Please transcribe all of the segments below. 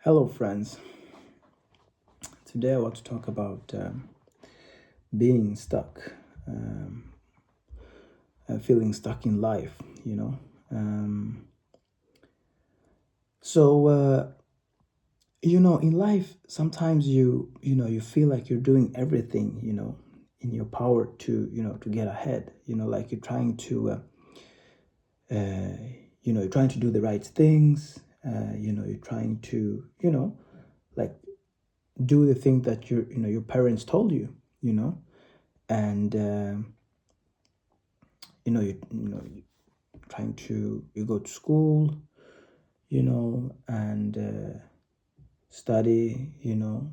Hello, friends. Today I want to talk about being stuck, um, feeling stuck in life. Um, so in life, sometimes you feel like you're doing everything in your power to get ahead. Like you're trying to uh, you're trying to do the right things. You're trying to like do the thing that your parents told you. You know and you trying to you go to school, and study, you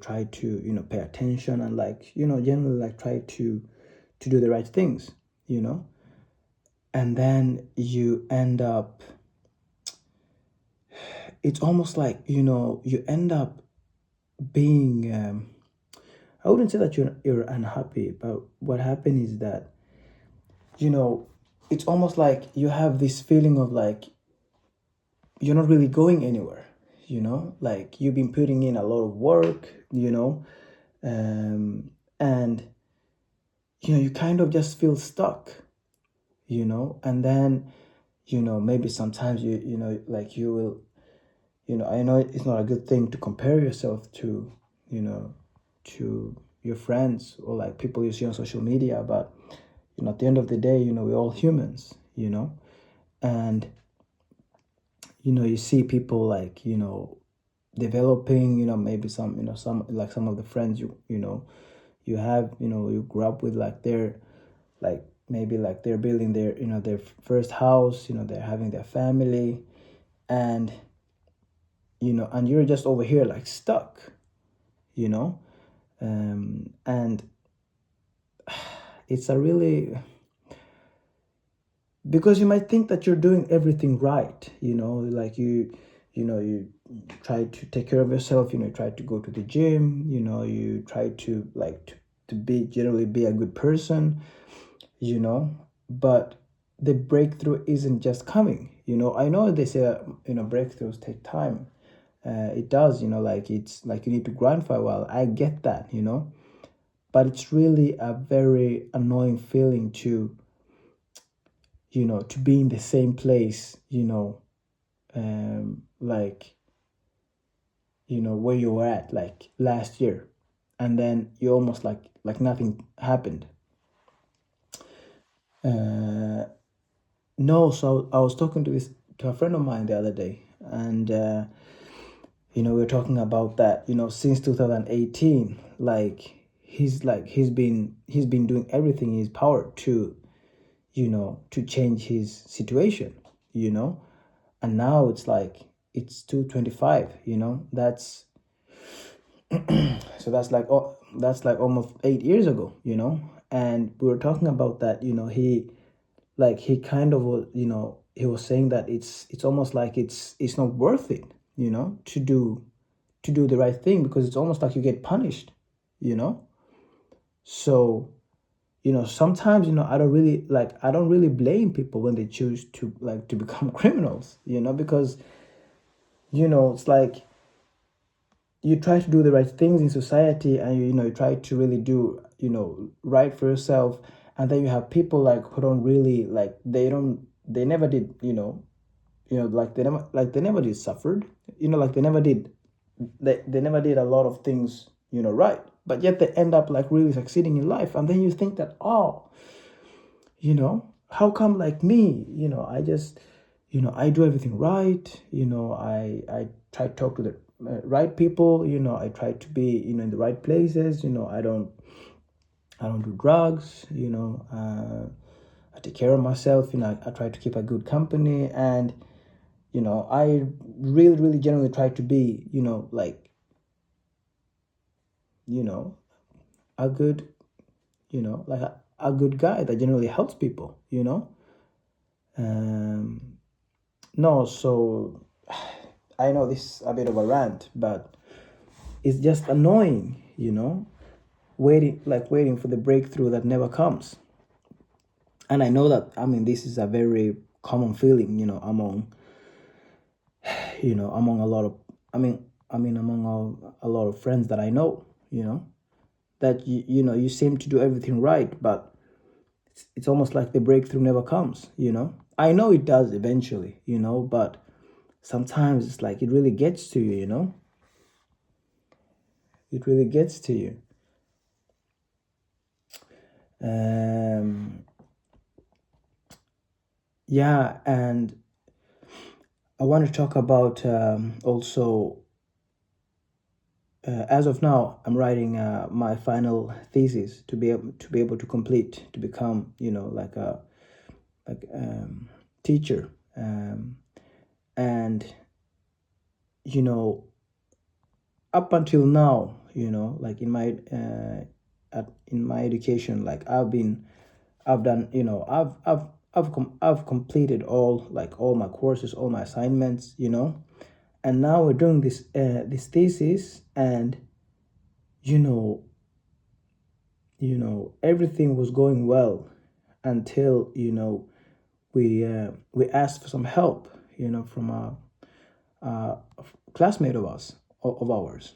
try to pay attention and generally like try to do the right things, you know and then you end up, it's almost like you end up being, I wouldn't say that you're unhappy, but what happened is that you know it's almost like you have this feeling of like you're not really going anywhere. Like you've been putting in a lot of work, and you kind of just feel stuck, and then maybe sometimes like you will, I know it's not a good thing to compare yourself to, you know to your friends or like people you see on social media, but at the end of the day, we're all humans, and you see people like developing, maybe some of the friends you have, you grew up with, like they're like maybe like they're building their first house, they're having their family, and and you're just over here like stuck, you know and it's a really, because you might think that you're doing everything right, like you try to take care of yourself, you try to go to the gym, you try to like to be generally be a good person, you know but the breakthrough isn't just coming. I know they say breakthroughs take time. It does, like it's like you need to grind for a while. I get that, but it's really a very annoying feeling to to be in the same place, like where you were at like last year, and then you almost like nothing happened. No, so I was talking to a friend of mine the other day, and we were talking about that, since 2018, like he's been doing everything in his power to to change his situation, you know and now it's like it's 225, that's so that's like, oh, that's like almost 8 years ago, and we were talking about that. He kind of was, he was saying that it's almost like it's not worth it, to do the right thing, because it's almost like you get punished, you know so sometimes, I don't really blame people when they choose to like to become criminals, because it's like you try to do the right things in society, and you try to really do right for yourself, and then you have people like who don't really like, they never did, like they never did suffered, like they never did a lot of things, right, but yet they end up like really succeeding in life, and then you think that, oh, how come like me, I just, I do everything right, I try to talk to the right people, I try to be in the right places, I don't do drugs, I take care of myself, I try to keep a good company, and I really really generally try to be like you know a good, like a good guy that generally helps people, um no, so I know this is a bit of a rant, but it's just annoying, waiting for the breakthrough that never comes. And I know that, I mean, this is a very common feeling, among among a lot of, among a lot of friends that I know, that you seem to do everything right, but it's almost like the breakthrough never comes. I know it does eventually, but sometimes it's like it really gets to you. It really gets to you. um yeah, and I want to talk about, also, as of now, I'm writing my final thesis to be able to complete, to become, like a, like teacher. And you know up until now, like in my education, like I've done, I've completed all my courses, all my assignments, and now we're doing this thesis. And you know everything was going well until, we asked for some help, from a classmate of ours.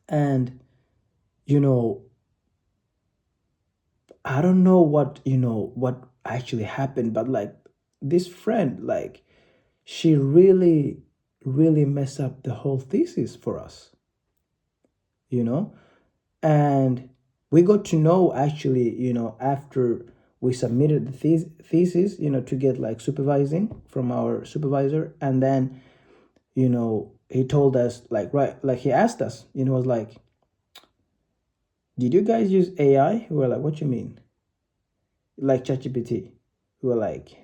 And you know I don't know what actually happened, but like, this friend, like, she really really messed up the whole thesis for us, you know and we got to know, actually, after we submitted the thesis, to get like supervising from our supervisor. And then, he told us, like, right, like, he asked us, was like, did you guys use AI? We were like, what you mean? Like ChatGPT? We were like,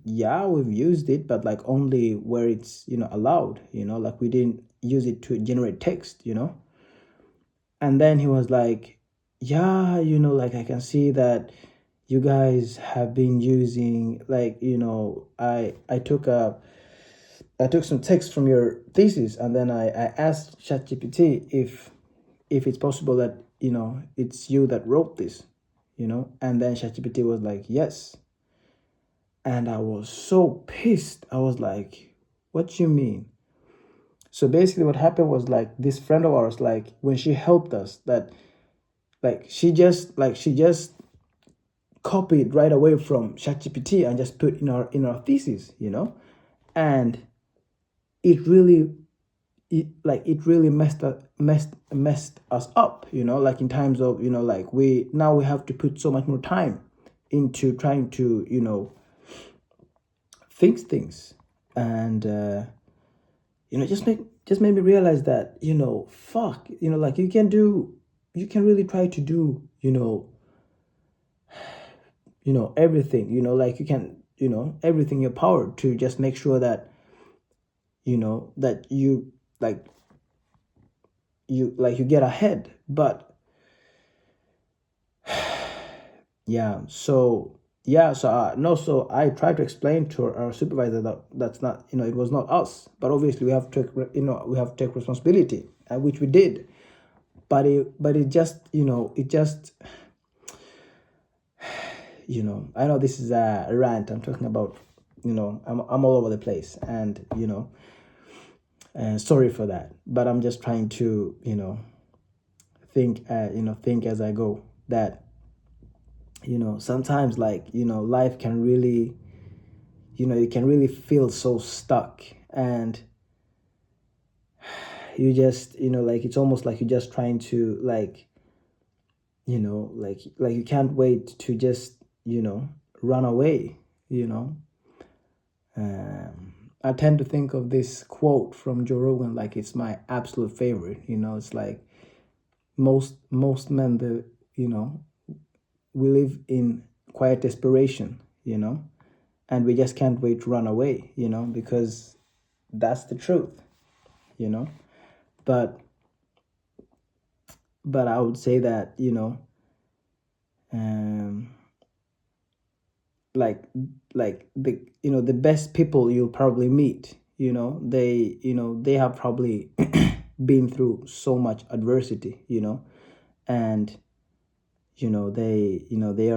yeah, we've used it, but like only where it's, allowed, like we didn't use it to generate text. And then he was like, yeah, like, I can see that you guys have been using, like, I took some text from your thesis, and then I asked ChatGPT if it's possible that, it's you that wrote this, and then ChatGPT was like, yes. And I was so pissed. I was like, what you mean? So basically what happened was, like, this friend of ours, like, when she helped us, that, like, she just copied right away from ChatGPT and just put in our thesis, and it really it really messed us up, like, in terms of, like, we have to put so much more time into trying to, fix things. And just made me realize that, fuck, like, you can really try to do, everything, like, you can, everything in your power to just make sure that, that like you get ahead. But yeah, no, so I tried to explain to our supervisor that that's not, it was not us, but obviously we have to take responsibility, which we did. But it just, I know this is a rant. I'm talking about, I'm all over the place, and, sorry for that, but I'm just trying to, think as I go, that, sometimes, like, life can really, you can really feel so stuck. And you just, like, it's almost like you're just trying to, like, like you can't wait to just, run away, you know I tend to think of this quote from Joe Rogan, like, it's my absolute favorite. It's like, most men, the we live in quiet desperation, and we just can't wait to run away, because that's the truth, you know but I would say that, um like the best people you'll probably meet, they have probably been through so much adversity, and they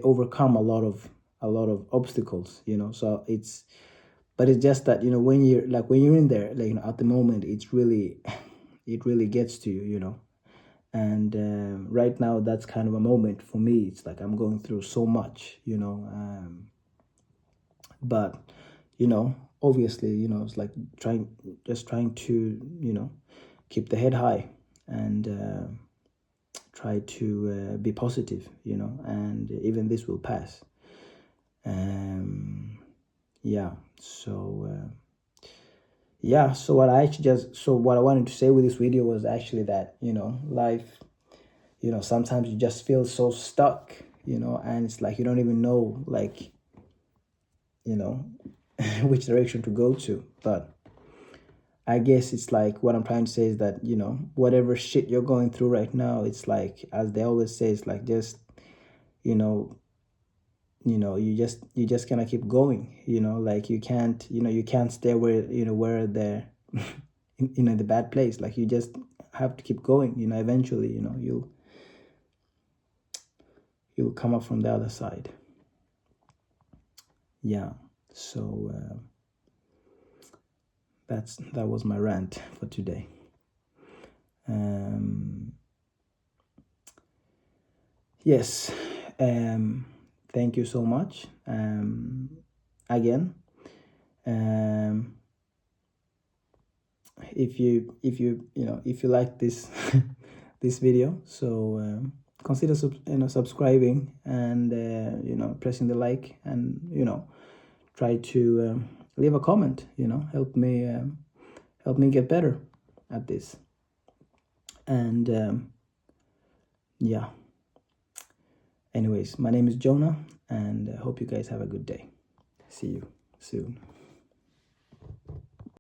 overcome a lot of obstacles, so But it's just that, when you're in there, like, at the moment, it's really it really gets to you, and right now that's kind of a moment for me. It's like I'm going through so much, but obviously, it's like trying to, keep the head high, and try to be positive, and even this will pass. Yeah, so so what I wanted to say with this video was actually that, life, sometimes you just feel so stuck, and it's like you don't even know, like, which direction to go to. But I guess it's like, what I'm trying to say is that, whatever shit you're going through right now, it's like, as they always say, it's like, just, you know, you just gonna keep going, like, you can't stay where the in the bad place. Like, you just have to keep going, eventually, you'll come up from the other side. Yeah, so that was my rant for today. Yes, thank you so much, again. If you like this this video, so consider subscribing, and pressing the like, and try to leave a comment. Help me get better at this. And yeah, anyways, my name is Jonah, and I hope you guys have a good day. See you soon.